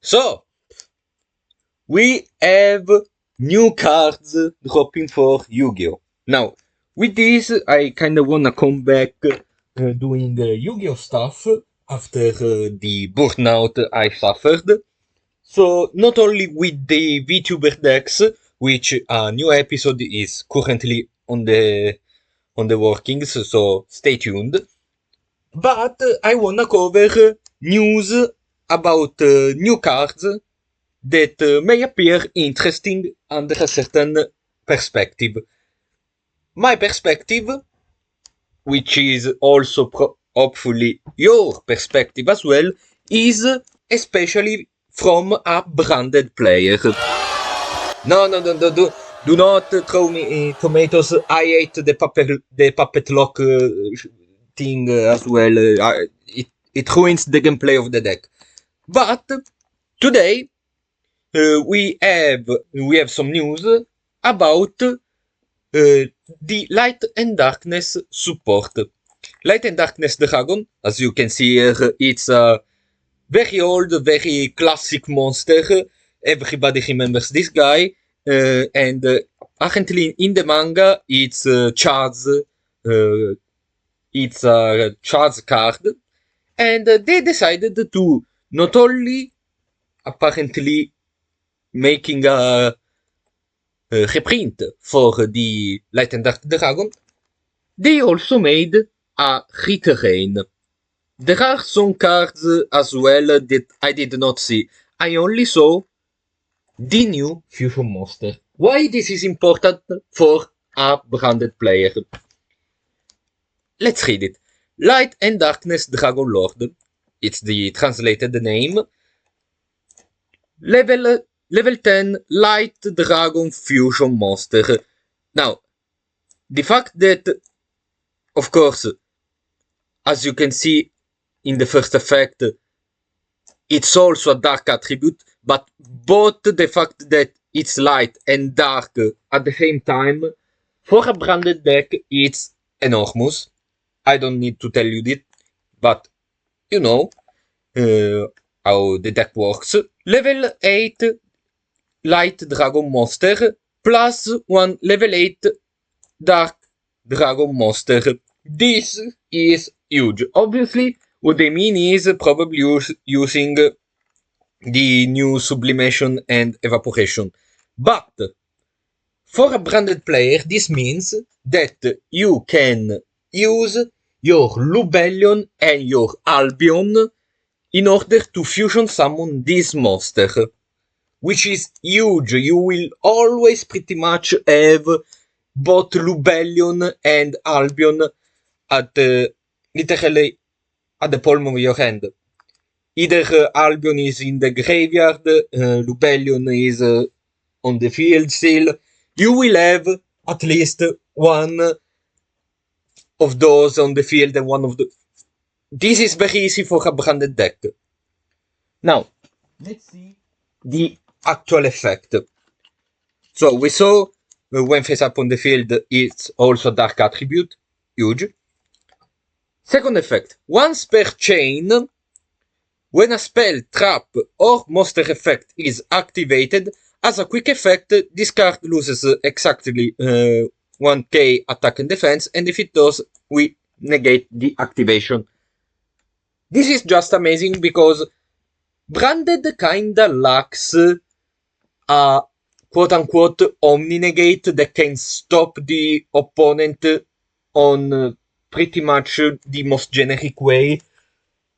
So, we have new cards dropping for Yu-Gi-Oh! Now, with this, I kinda wanna come back doing Yu-Gi-Oh! Stuff after the burnout I suffered. So, not only with the VTuber decks, which a new episode is currently on the workings, so stay tuned. But I wanna cover news about new cards that may appear interesting under a certain perspective. My perspective, which is also hopefully your perspective as well, is especially from a branded player. No, do not throw me tomatoes. I hate the puppet lock thing as well. It ruins the gameplay of the deck. But today we have some news about the Light and Darkness support. Light and Darkness Dragon, as you can see here, it's a very old, very classic monster. Everybody remembers this guy. And apparently in the manga, it's Char's. It's a Char's card. And they decided to not only apparently making a reprint for the Light and Dark Dragon, they also made a reterrain. There are some cards as well that I did not see. I only saw the new Fusion Monster. Why this is important for a branded player? Let's read it. Light and Darkness Dragon Lord. It's the translated name. Level 10 Light Dragon Fusion Monster. Now, the fact that, of course, as you can see in the first effect, it's also a dark attribute, but both the fact that it's light and dark at the same time, for a branded deck, it's enormous. I don't need to tell you that, but you know how the deck works. Level 8 Light Dragon Monster plus 1 level 8 Dark Dragon Monster. This is huge. Obviously, what they mean is probably using the new sublimation and evaporation. But for a branded player, this means that you can use your Lubellion and your Albion in order to fusion summon this monster, which is huge. You will always pretty much have both Lubellion and Albion at literally at the palm of your hand. Either Albion is in the graveyard, Lubellion is on the field still. You will have at least one of those on the field and one of the... This is very easy for a branded deck. Now, let's see the actual effect. So we saw when face up on the field, it's also dark attribute, huge. Second effect, once per chain, when a spell, trap, or monster effect is activated, as a quick effect, this card loses exactly 1k attack and defense, and if it does, we negate the activation. This is just amazing because branded kinda lacks a quote-unquote omni-negate that can stop the opponent on pretty much the most generic way.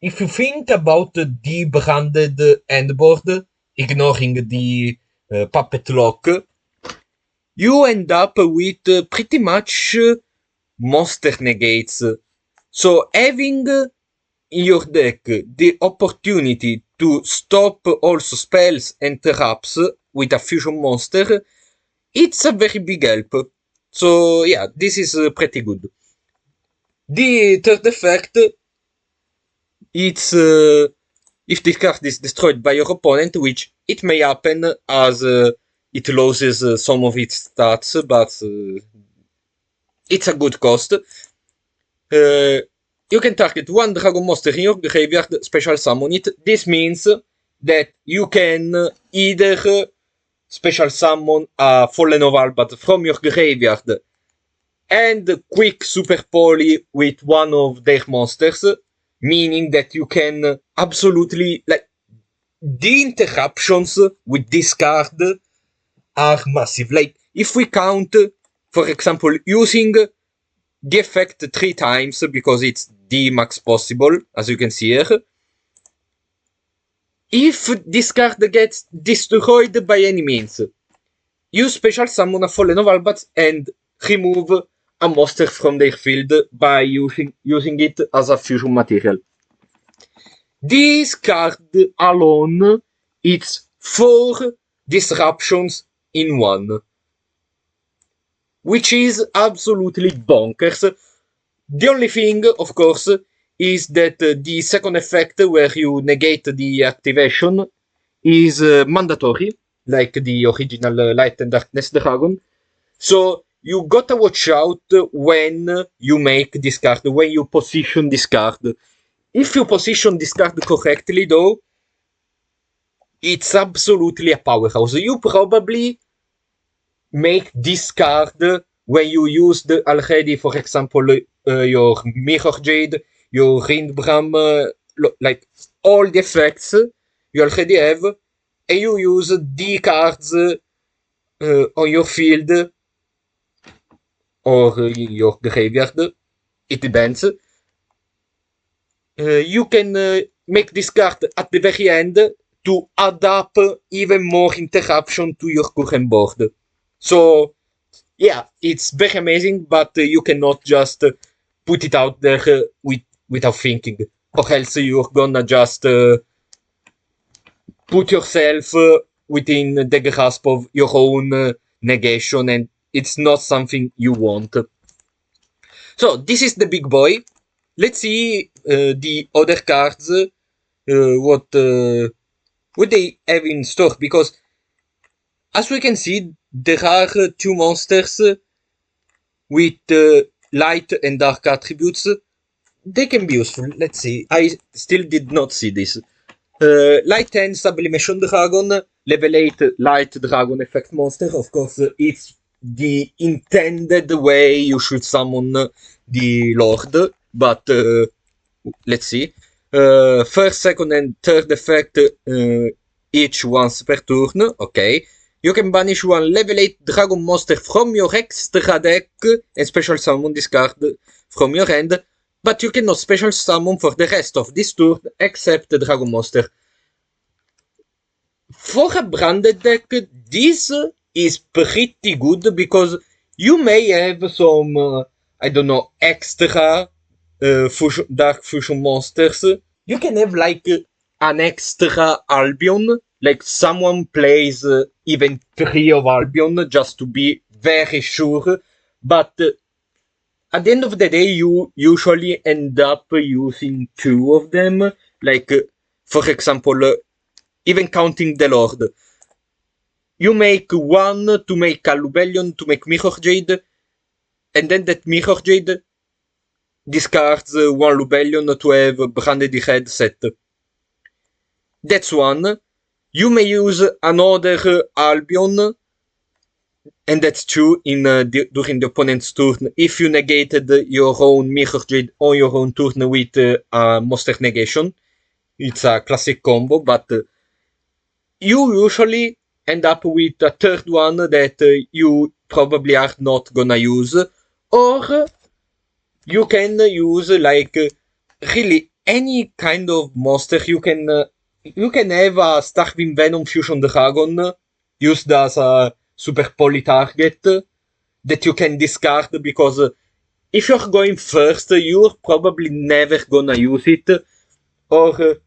If you think about the branded endboard, ignoring the puppet lock, you end up with pretty much monster negates. So having in your deck the opportunity to stop also spells and traps with a fusion monster, it's a very big help. So yeah, this is pretty good. The third effect, it's if this card is destroyed by your opponent, which it may happen as it loses some of its stats, but it's a good cost. You can target one dragon monster in your graveyard, special summon it. This means that you can either special summon a Fallen of Albat from your graveyard and quick super poly with one of their monsters, meaning that you can absolutely, like, the interruptions with this card are massive. Like, if we count, for example, using the effect 3 times, because it's the max possible, as you can see here, if this card gets destroyed by any means, you special summon a Fallen of Albat and remove a monster from their field by using it as a fusion material. This card alone, it's 4 disruptions in one, which is absolutely bonkers. The only thing, of course, is that the second effect, where you negate the activation, is mandatory, like the original Light and Darkness Dragon. So you gotta watch out when you make this card, when you position this card. If you position this card correctly, though, it's absolutely a powerhouse. You probably make this card when you used already, for example, your Mirror Jade, your Rindbram, like all the effects you already have, and you use the cards on your field or your graveyard. It depends. You can make this card at the very end to add up even more interruption to your current board. So, yeah, it's very amazing, but you cannot just put it out there without thinking, or else you're gonna just put yourself within the grasp of your own negation, and it's not something you want. So, this is the big boy. Let's see the other cards, what they have in store, because as we can see, there are 2 monsters with light and dark attributes. They can be useful. Let's see. I still did not see this. Light 10 Sublimation Dragon, level 8 Light Dragon effect monster. Of course, it's the intended way you should summon the Lord, but let's see. First, second, and third effect each once per turn. Okay. You can banish one level 8 dragon monster from your extra deck and special summon this card from your hand, but you cannot special summon for the rest of this turn except the dragon monster. For a branded deck, this is pretty good, because you may have some, I don't know, extra dark fusion monsters. You can have like an extra Albion, like someone plays even 3 of Albion just to be very sure, but at the end of the day you usually end up using 2 of them, like for example, even counting the Lord. You make 1 to make a Lubellion, to make Mirror Jade, and then that Mirror Jade discards 1 Lubellion to have Branded Red set. That's 1. You may use another Albion, and that's 2 in during the opponent's turn, if you negated your own Mirror Jade on your own turn with Monster Negation. It's a classic combo, but you usually end up with a third one that you probably are not gonna use, or you can use like really any kind of monster. You can have a Starving Venom Fusion Dragon used as a super poly target that you can discard, because if you're going first, you're probably never gonna use it, or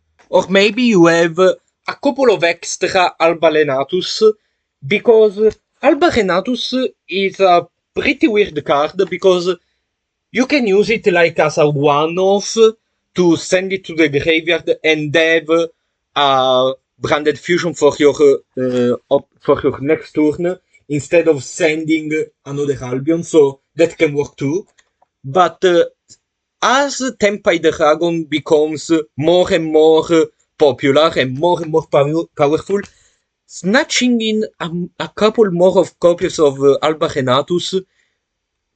maybe you have a couple of extra Alba Renatus, because Alba Renatus is a pretty weird card, because you can use it like as a one-off to send it to the graveyard and have a branded fusion for your next turn, instead of sending another Albion, so that can work too. But as Tenpai Dragon becomes more and more popular and more powerful, snatching in a couple more of copies of Alba Renatus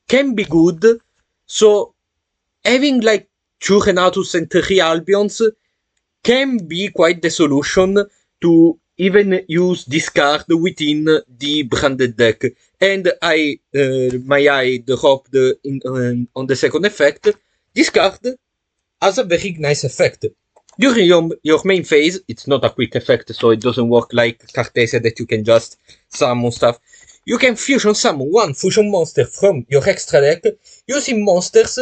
can be good. So having like 2 Renatus and 3 Albions can be quite the solution to even use discard within the branded deck. And my eye dropped on the second effect. Discard has a very nice effect. During your main phase, it's not a quick effect, so it doesn't work like Cartesia that you can just summon stuff. You can fusion summon one fusion monster from your extra deck using monsters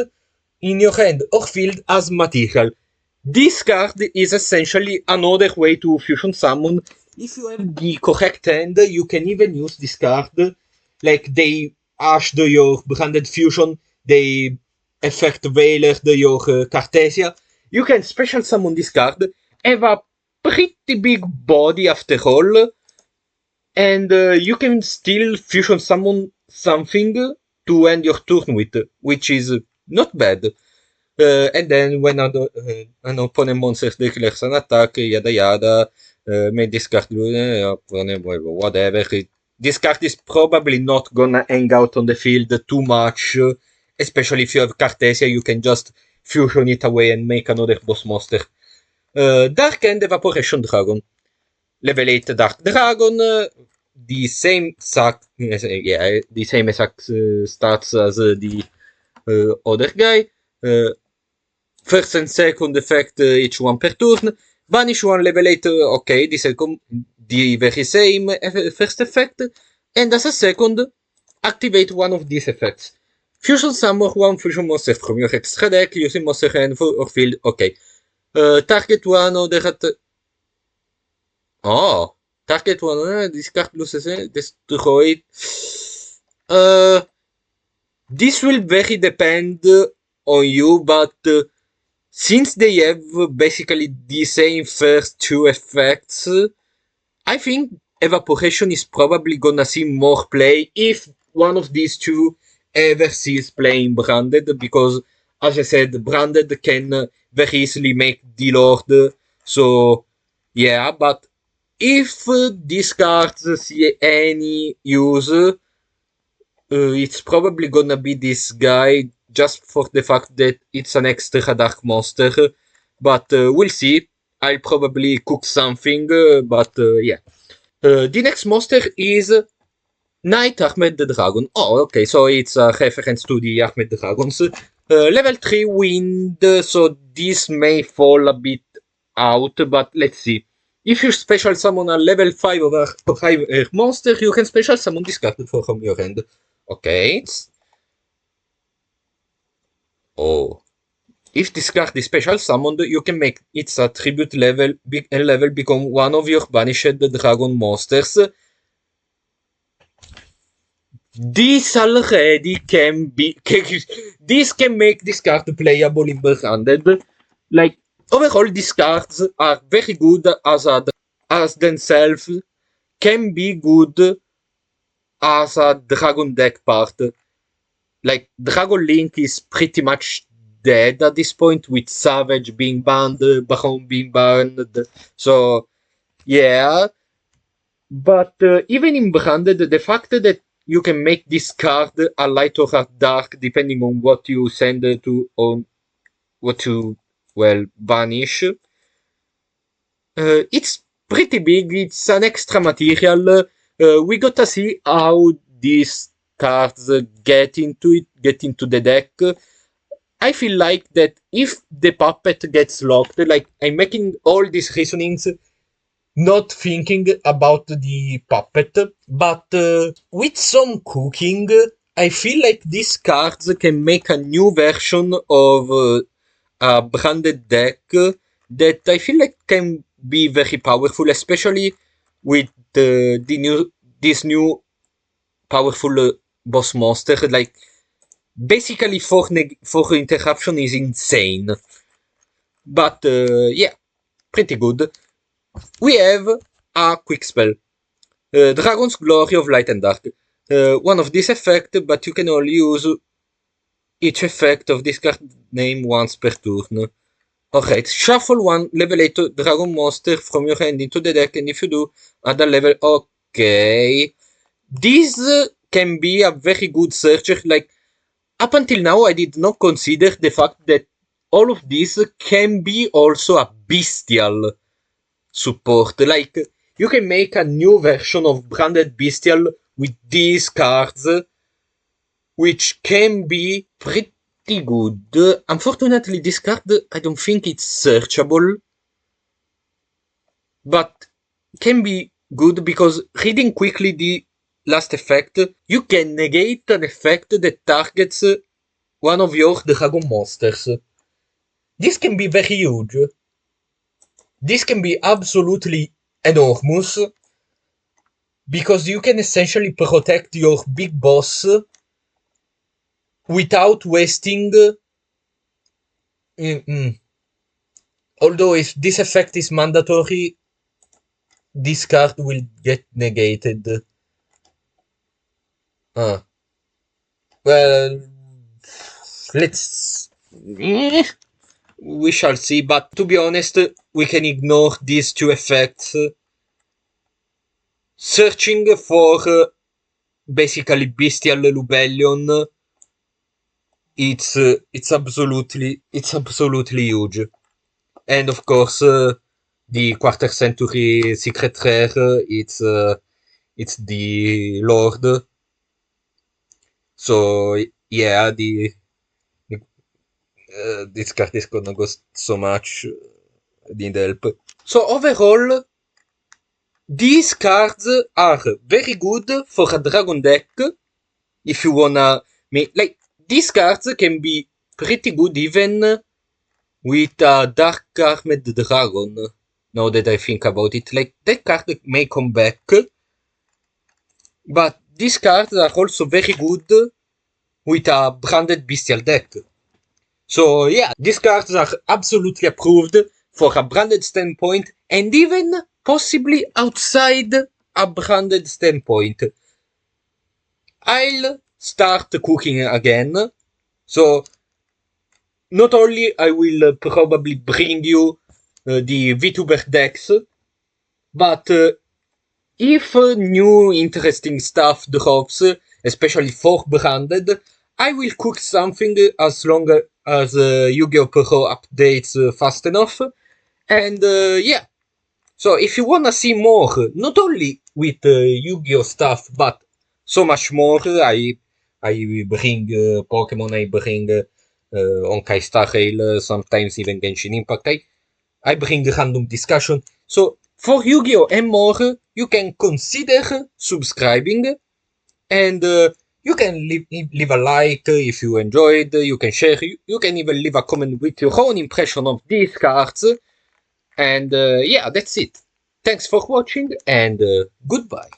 in your hand or field as material. This card is essentially another way to fusion summon. If you have the correct hand, you can even use this card. Like they ashed your branded fusion, they effect Veiler your Cartesia. You can special summon this card, have a pretty big body after all, and you can still fusion summon something to end your turn with, which is not bad. And then when an opponent monster declares an attack, yada yada, may discard whatever. This card is probably not gonna hang out on the field too much, especially if you have Cartesia, you can just fusion it away and make another boss monster. Dark End Evaporation Dragon. Level 8 Dark Dragon, the same exact stats as the other guy. First and second effect, each one per turn. Banish one level 8, okay, the very same first effect. And as a second, activate one of these effects. Fusion summon one fusion monster from your extra deck using monster hand or field, okay. Target one other target one, discard loses, destroy it. This will very depend on you, but since they have basically the same first two effects, I think Evaporation is probably gonna see more play if one of these two ever sees playing Branded, because as I said, Branded can very easily make the Lord, so yeah, but if these cards see any use, it's probably gonna be this guy, just for the fact that it's an extra dark monster, but we'll see. I'll probably cook something, but yeah. The next monster is Knight Ahmed the Dragon. Oh, okay, so it's a reference to the Ahmed the Dragons. Level 3 wind, so this may fall a bit out, but let's see. If you special summon a level 5 or higher monster, you can special summon this card from your hand. Okay. Oh. If this card is special summoned, you can make its attribute level become one of your banished dragon monsters. This already can be... this can make this card playable in Branded. Like, overall, these cards are very good as themselves, can be good as a Dragon deck part. Like, Dragon Link is pretty much dead at this point, with Savage being banned, Baron being banned, so yeah. But even in Branded, the fact that you can make this card a light or a dark, depending on what you send to, on what you, well, banish, it's pretty big, it's an extra material. We got to see how these cards get into the deck. I feel like that if the puppet gets locked, like I'm making all these reasonings not thinking about the puppet, but with some cooking, I feel like these cards can make a new version of a Branded deck that I feel like can be very powerful, especially with this new powerful boss monster. Like, basically, for interruption is insane. But yeah, pretty good. We have a quick spell. Dragon's Glory of Light and Dark. One of this effect, but you can only use each effect of this card name once per turn. Alright, shuffle one level 8 dragon monster from your hand into the deck, and if you do, add a level. Okay. This can be a very good searcher. Like, up until now, I did not consider the fact that all of this can be also a bestial support. Like, you can make a new version of Branded Bestial with these cards, which can be pretty good. Unfortunately, this card, I don't think it's searchable, but can be good because reading quickly the last effect, you can negate an effect that targets one of your dragon monsters. This can be very huge. This can be absolutely enormous because you can essentially protect your big boss without wasting. Although if this effect is mandatory, this card will get negated. Well, let's. We shall see, but to be honest, we can ignore these two effects. Searching for basically Bestial Lubellion, it's absolutely huge. And of course, the quarter century secret rare, it's the Lord. So yeah, this card is gonna cost so much. Didn't help. So overall, these cards are very good for a dragon deck. If you wanna make, like, these cards can be pretty good even with a Dark Armed Dragon. Now that I think about it, like, that card may come back, but these cards are also very good with a Branded Bestial deck. So yeah, these cards are absolutely approved for a branded standpoint, and even possibly outside a branded standpoint. I'll start cooking again. So not only I will probably bring you the VTuber decks, but if new interesting stuff drops, especially for branded, I will cook something as long as Yu-Gi-Oh! Pro updates fast enough. And yeah, so if you wanna see more, not only with Yu-Gi-Oh! Stuff, but so much more, I bring Pokemon, I bring Honkai Star Rail, sometimes even Genshin Impact. I bring random discussion. So for Yu-Gi-Oh! And more, you can consider subscribing, and you can leave a like if you enjoyed, you can share, you can even leave a comment with your own impression of these cards. And yeah, that's it. Thanks for watching, and goodbye.